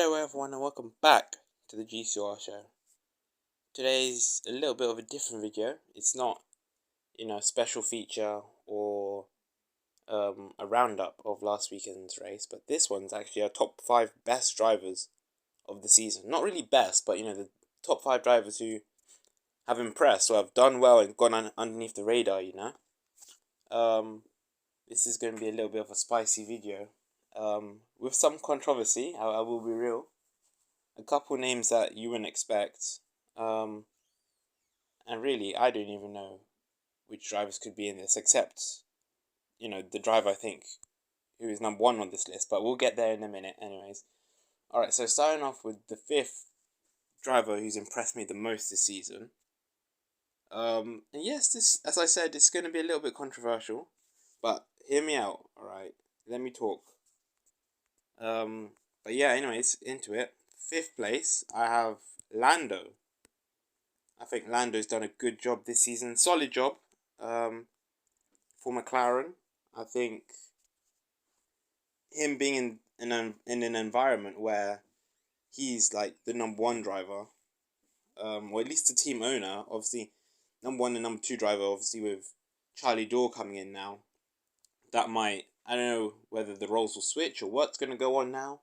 Hello everyone and welcome back to the GCR show. Today's a little bit of a different video. It's not, a special feature or a roundup of last weekend's race, but this one's actually our top 5 best drivers of the season. Not really best, but the top 5 drivers who have impressed or have done well and gone underneath the radar, This is going to be a little bit of a spicy video. With some controversy, I will be real. A couple names that you wouldn't expect. And really, I don't even know which drivers could be in this, except, the driver I think who is number 1 on this list, but we'll get there in a minute anyways. Alright, so starting off with the 5th driver who's impressed me the most this season. And yes, this, as I said, it's going to be a little bit controversial, but hear me out, alright? Let me talk. But yeah, anyways, into it. 5th place, I have Lando. I think Lando's done a good job this season. Solid job for McLaren. I think him being in an environment where he's like the number 1 driver, or at least the team owner, obviously number 1 and number 2 driver, obviously with Charlie Dorr coming in now, that might, I don't know whether the roles will switch or what's going to go on now,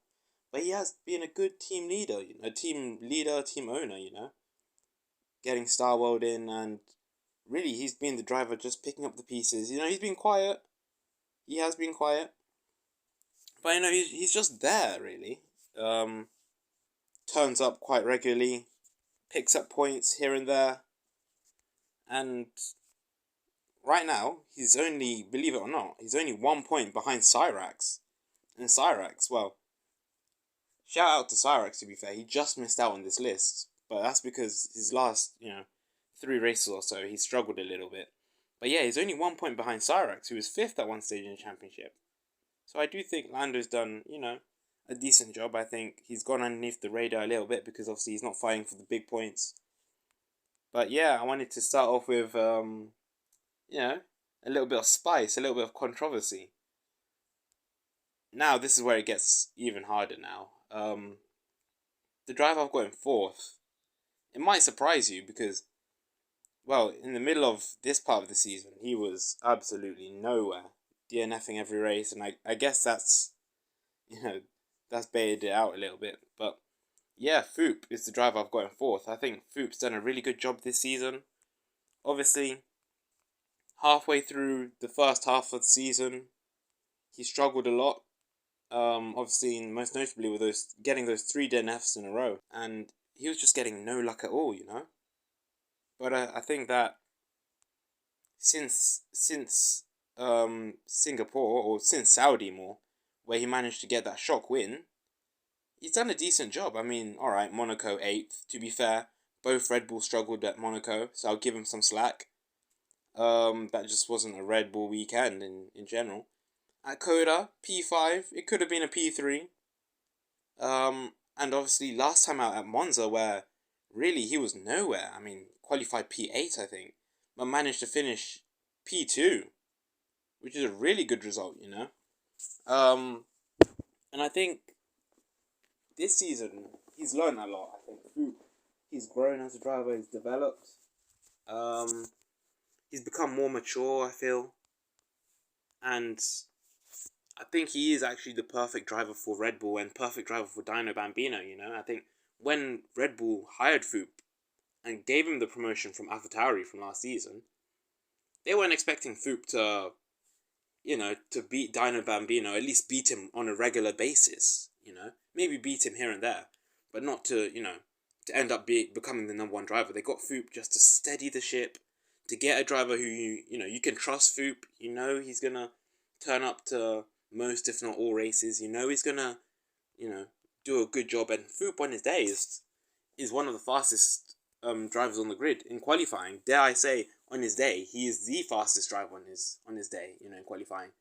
but he has been a good team leader, team owner, getting Star World in, and really he's been the driver just picking up the pieces. He's been quiet. He has been quiet. But he's just there really. Turns up quite regularly, picks up points here and there. And right now, he's only, believe it or not, he's only 1 point behind Cyrax. And Cyrax, well, shout out to Cyrax to be fair, he just missed out on this list. But that's because his last, 3 races or so, he struggled a little bit. But yeah, he's only 1 point behind Cyrax, who was 5th at one stage in the championship. So I do think Lando's done, a decent job. I think he's gone underneath the radar a little bit because obviously he's not fighting for the big points. But yeah, I wanted to start off with, a little bit of spice, a little bit of controversy. Now, this is where it gets even harder now. The driver I've got in 4th, it might surprise you because, well, in the middle of this part of the season, he was absolutely nowhere, DNFing every race, and I guess that's, that's baited it out a little bit. But yeah, Foop is the driver I've got in 4th. I think Foop's done a really good job this season. Obviously, halfway through the first half of the season, he struggled a lot. Obviously, most notably with getting those 3 DNFs in a row, and he was just getting no luck at all, But I think that since Singapore, or since Saudi more, where he managed to get that shock win, he's done a decent job. I mean, alright, Monaco 8th. To be fair, both Red Bull struggled at Monaco, so I'll give him some slack. That just wasn't a Red Bull weekend in general. At Coda, P5, it could have been a P3. And obviously last time out at Monza, where really he was nowhere. I mean, qualified P8, I think, but managed to finish P2, which is a really good result, And I think this season he's learned a lot. I think he's grown as a driver. He's developed. He's become more mature, I feel, and I think he is actually the perfect driver for Red Bull and perfect driver for Dino Bambino. I think when Red Bull hired Foop and gave him the promotion from AlphaTauri from last season, they weren't expecting Foop to, to beat Dino Bambino, at least beat him on a regular basis. Maybe beat him here and there, but not to, to end up becoming the number 1 driver. They got Foop just to steady the ship, to get a driver who you can trust Foop. He's gonna turn up to most, if not all, races. He's gonna, do a good job. And Foop on his day is one of the fastest drivers on the grid in qualifying. Dare I say, on his day, he is the fastest driver on his day. In qualifying.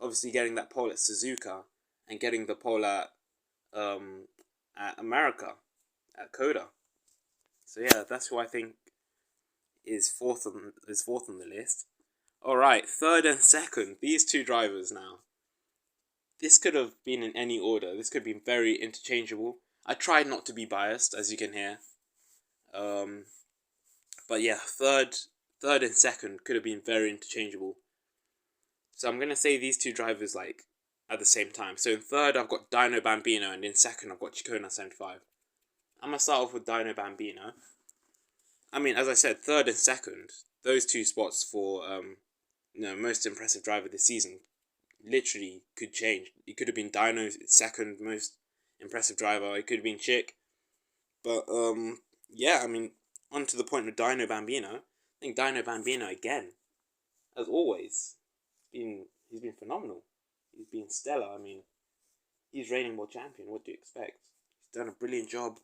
Obviously, getting that pole at Suzuka and getting the pole at America at Coda. So yeah, that's who I think is fourth on the list. All right, 3rd and 2nd. These 2 drivers now. this could have been in any order. This could be very interchangeable. I tried not to be biased, as you can hear. But yeah, third and second could have been very interchangeable. So I'm gonna say these two drivers like at the same time. So in third I've got Dino Bambino, and in second I've got Ciccone 75. I'm gonna start off with Dino Bambino. I mean, as I said, third and second, those two spots for most impressive driver this season literally could change. It could have been Dino's second most impressive driver. It could have been Chick. But yeah, I mean, on to the point with Dino Bambino. I think Dino Bambino again, as always, he's been phenomenal. He's been stellar. I mean, he's reigning world champion. What do you expect? He's done a brilliant job.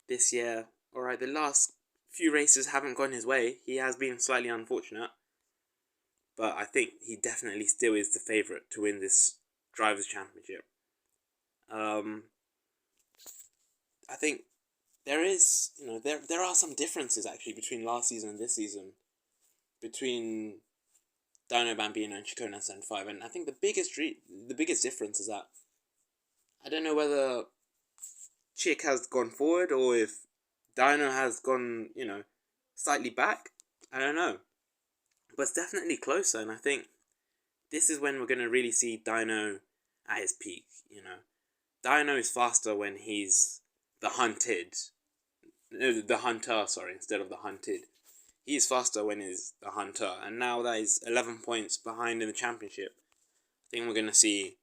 This year, all right, the last few races haven't gone his way. He has been slightly unfortunate, but I think he definitely still is the favourite to win this Drivers' Championship. I think there is, there are some differences actually between last season and this season, between Dino Bambino and Ciccone 75, and I think the biggest difference is that I don't know whether Chick has gone forward or if Dino has gone, slightly back. I don't know, but it's definitely closer, and I think this is when we're going to really see Dino at his peak. Dino is faster when he's the hunter, instead of the hunted. He's faster when he's the hunter, and now that he's 11 points behind in the championship, I think we're going to see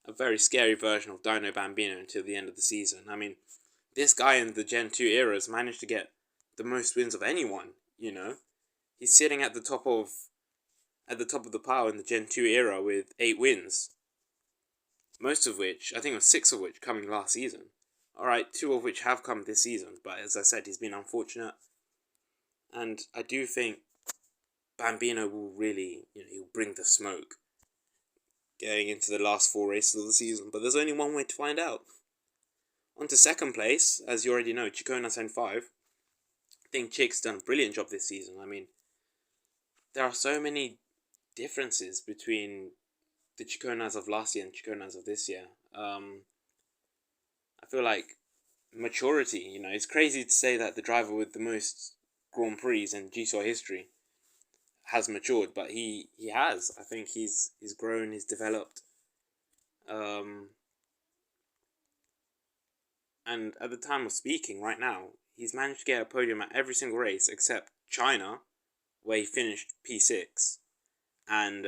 a very scary version of Dino Bambino until the end of the season. I mean, this guy in the Gen 2 era has managed to get the most wins of anyone, He's sitting at the top of the pile in the Gen 2 era with 8 wins. Most of which, I think it was 6 of which coming last season. Alright, 2 of which have come this season, but as I said, he's been unfortunate. And I do think Bambino will really, he'll bring the smoke going into the last 4 races of the season, but there's only one way to find out. On to second place, as you already know, Ciccone 75. I think Chick's done a brilliant job this season. I mean, there are so many differences between the Cicconas of last year and Cicconas of this year. I feel like maturity, it's crazy to say that the driver with the most Grand Prix in GTR history has matured, but he has. I think he's grown, he's developed. And at the time of speaking, right now, he's managed to get a podium at every single race except China, where he finished P6, and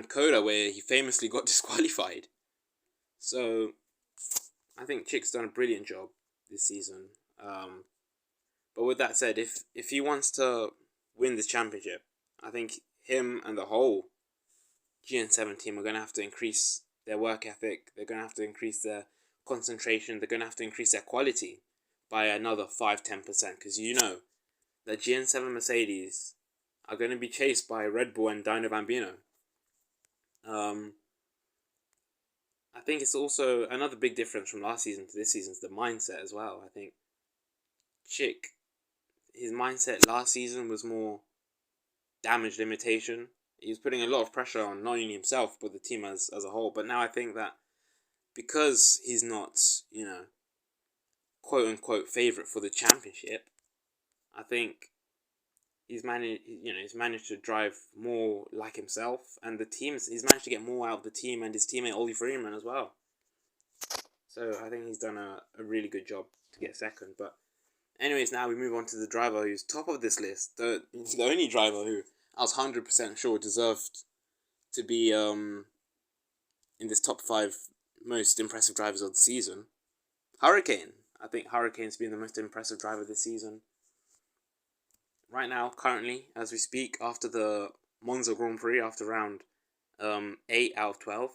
Coda, where he famously got disqualified. So I think Chick's done a brilliant job this season. But with that said, if he wants to win this championship, I think him and the whole GN7 team are going to have to increase their work ethic. They're going to have to increase their concentration. They're going to have to increase their quality by another 5-10%, because the GN7 Mercedes are going to be chased by Red Bull and Dino Bambino. I think it's also another big difference from last season to this season is the mindset as well. I think Chick, his mindset last season was more damage limitation. He was putting a lot of pressure on not only himself but the team as a whole. But now I think that because he's not, quote unquote favourite for the championship, I think he's managed to drive more like himself, and he's managed to get more out of the team and his teammate Ollie Freeman as well. So I think he's done a really good job to get second. But anyways, now we move on to the driver who's top of this list, the only driver who I was 100% sure deserved to be in this top 5 most impressive drivers of the season. Hurricane. I think Hurricane's been the most impressive driver this season. Right now, currently, as we speak, after the Monza Grand Prix, after round 8 out of 12,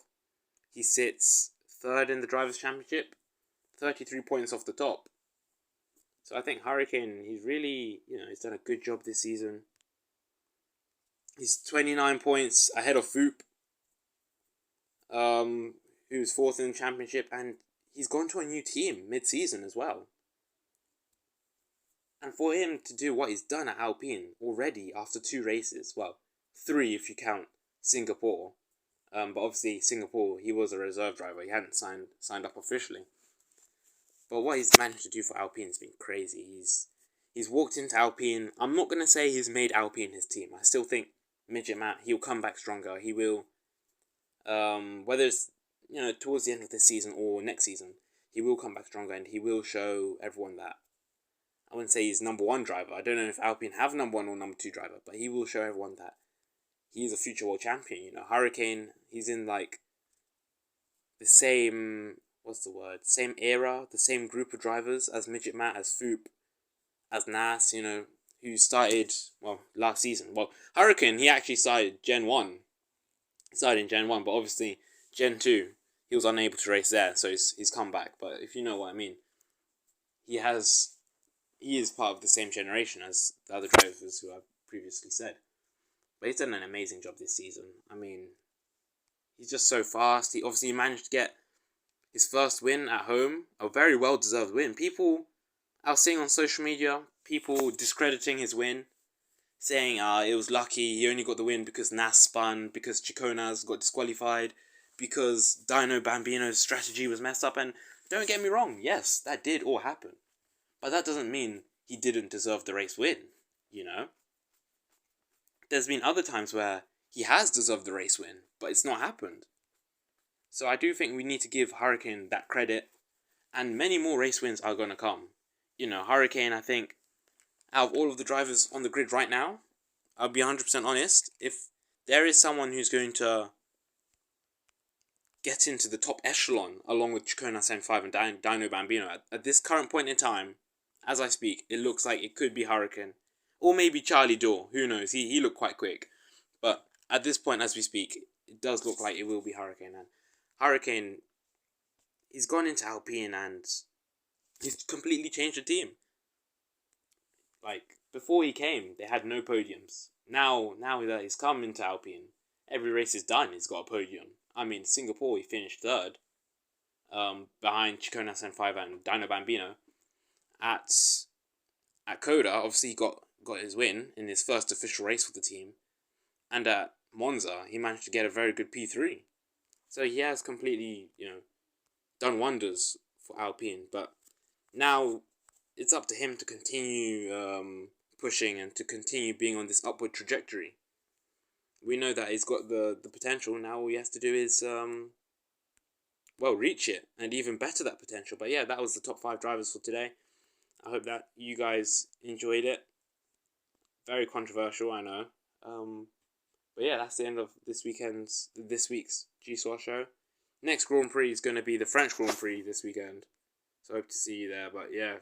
he sits 3rd in the Drivers' Championship, 33 points off the top. So I think Hurricane, he's really, he's done a good job this season. He's 29 points ahead of Foop, who's 4th in the championship, and he's gone to a new team mid-season as well. And for him to do what he's done at Alpine already after 2 races, well, 3 if you count Singapore. But obviously Singapore, he was a reserve driver. He hadn't signed up officially. But what he's managed to do for Alpine has been crazy. He's walked into Alpine. I'm not gonna say he's made Alpine his team. I still think Midget Matt, he'll come back stronger. He will. Whether it's towards the end of this season or next season, he will come back stronger and he will show everyone that. I wouldn't say he's number one driver. I don't know if Alpine have number one or number two driver, but he will show everyone that he is a future world champion. Hurricane, he's in like the same same era, the same group of drivers as Midget Matt, as Foop, as Nas, who started last season. Well, Hurricane, he actually started Gen 1. He started in Gen 1, but obviously Gen 2, he was unable to race there, so he's come back. But if you know what I mean, he is part of the same generation as the other drivers who I've previously said. But he's done an amazing job this season. I mean, he's just so fast. He obviously managed to get his first win at home, a very well-deserved win. I was seeing on social media, people discrediting his win, saying it was lucky, he only got the win because Nas spun, because Chiconas got disqualified, because Dino Bambino's strategy was messed up. And don't get me wrong, yes, that did all happen. But that doesn't mean he didn't deserve the race win, There's been other times where he has deserved the race win, but it's not happened. So I do think we need to give Hurricane that credit, and many more race wins are going to come. Hurricane, I think, out of all of the drivers on the grid right now, I'll be 100% honest, if there is someone who's going to get into the top echelon along with Chicona 75 and Dino Bambino, at this current point in time, as I speak, it looks like it could be Hurricane. Or maybe Charlie Dorr, who knows, he looked quite quick. But at this point as we speak, it does look like it will be Hurricane. And Hurricane, he's gone into Alpine and he's completely changed the team. Like, before he came, they had no podiums. Now that he's come into Alpine, every race is done, he's got a podium. I mean, Singapore, he finished third, behind Chicona 75 and Dino Bambino. At Coda, obviously he got his win in his first official race with the team. And at Monza, he managed to get a very good P3. So he has completely, done wonders for Alpine. But now it's up to him to continue pushing and to continue being on this upward trajectory. We know that he's got the potential. Now all he has to do is, reach it and even better that potential. But yeah, that was the top 5 drivers for today. I hope that you guys enjoyed it. Very controversial, I know. But yeah, that's the end of this week's G-Swa show. Next Grand Prix is going to be the French Grand Prix this weekend. So I hope to see you there. But yeah,